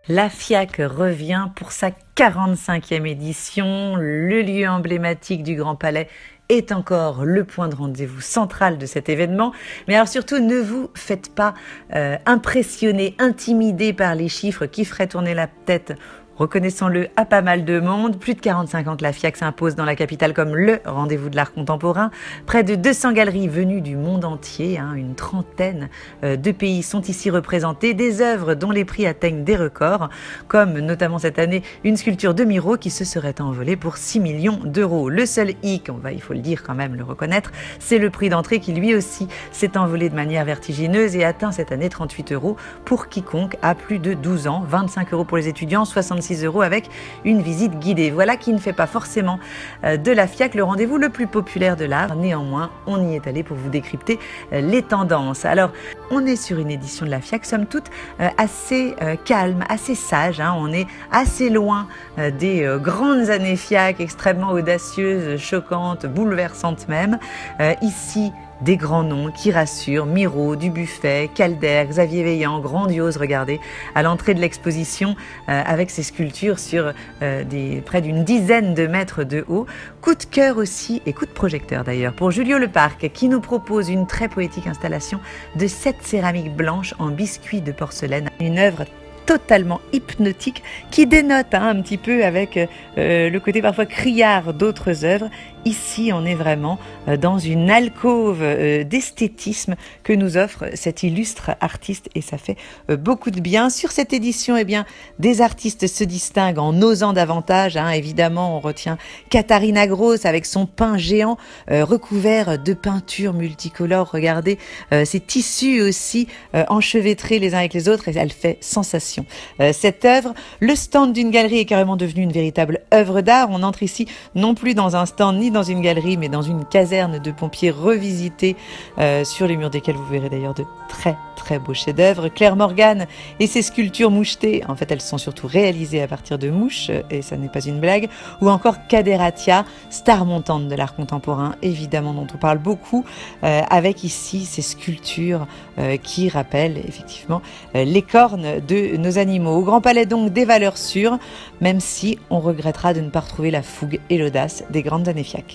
La FIAC revient pour sa 45e édition. Le lieu emblématique du Grand Palais est encore le point de rendez-vous central de cet événement. Mais alors surtout, ne vous faites pas impressionner, intimider par les chiffres qui feraient tourner la tête, reconnaissons-le, à pas mal de monde. Plus de 45 ans que la FIAC s'impose dans la capitale comme le rendez-vous de l'art contemporain. Près de 200 galeries venues du monde entier, une trentaine de pays sont ici représentés. Des œuvres dont les prix atteignent des records, comme notamment cette année une sculpture de Miro qui se serait envolée pour 6 millions d'euros. Le seul hic, il faut le dire quand même, le reconnaître, c'est le prix d'entrée qui lui aussi s'est envolé de manière vertigineuse et atteint cette année 38 € pour quiconque a plus de 12 ans, 25 € pour les étudiants, 66 € avec une visite guidée. Voilà qui ne fait pas forcément de la FIAC le rendez-vous le plus populaire de l'art. Néanmoins, on y est allé pour vous décrypter les tendances. Alors, on est sur une édition de la FIAC, somme toute, assez calme, assez sage. On est assez loin des grandes années FIAC, extrêmement audacieuses, choquantes, bouleversantes même. Ici, des grands noms qui rassurent, Miro, Dubuffet, Calder, Xavier Veillant, grandiose, regardez, à l'entrée de l'exposition avec ses sculptures sur près d'une dizaine de mètres de haut. Coup de cœur aussi, et coup de projecteur d'ailleurs, pour Julio Leparc qui nous propose une très poétique installation de 7 céramiques blanches en biscuits de porcelaine, une œuvre totalement hypnotique qui dénote un petit peu avec le côté parfois criard d'autres œuvres. Ici, on est vraiment dans une alcôve d'esthétisme que nous offre cet illustre artiste et ça fait beaucoup de bien. Sur cette édition, des artistes se distinguent en osant davantage. Évidemment, on retient Katharina Gross avec son pain géant recouvert de peintures multicolores. Regardez ces tissus aussi enchevêtrés les uns avec les autres et elle fait sensation. Cette œuvre, le stand d'une galerie est carrément devenu une véritable œuvre d'art. On entre ici non plus dans un stand ni dans une galerie, mais dans une caserne de pompiers revisitée sur les murs desquels vous verrez d'ailleurs de très très beaux chefs-d'œuvre. Claire Morgan et ses sculptures mouchetées, en fait elles sont surtout réalisées à partir de mouches et ça n'est pas une blague. Ou encore Kaderatia, star montante de l'art contemporain, évidemment dont on parle beaucoup, avec ici ces sculptures qui rappellent effectivement les cornes de nos animaux. Au Grand Palais donc des valeurs sûres, même si on regrettera de ne pas retrouver la fougue et l'audace des grandes années FIAC.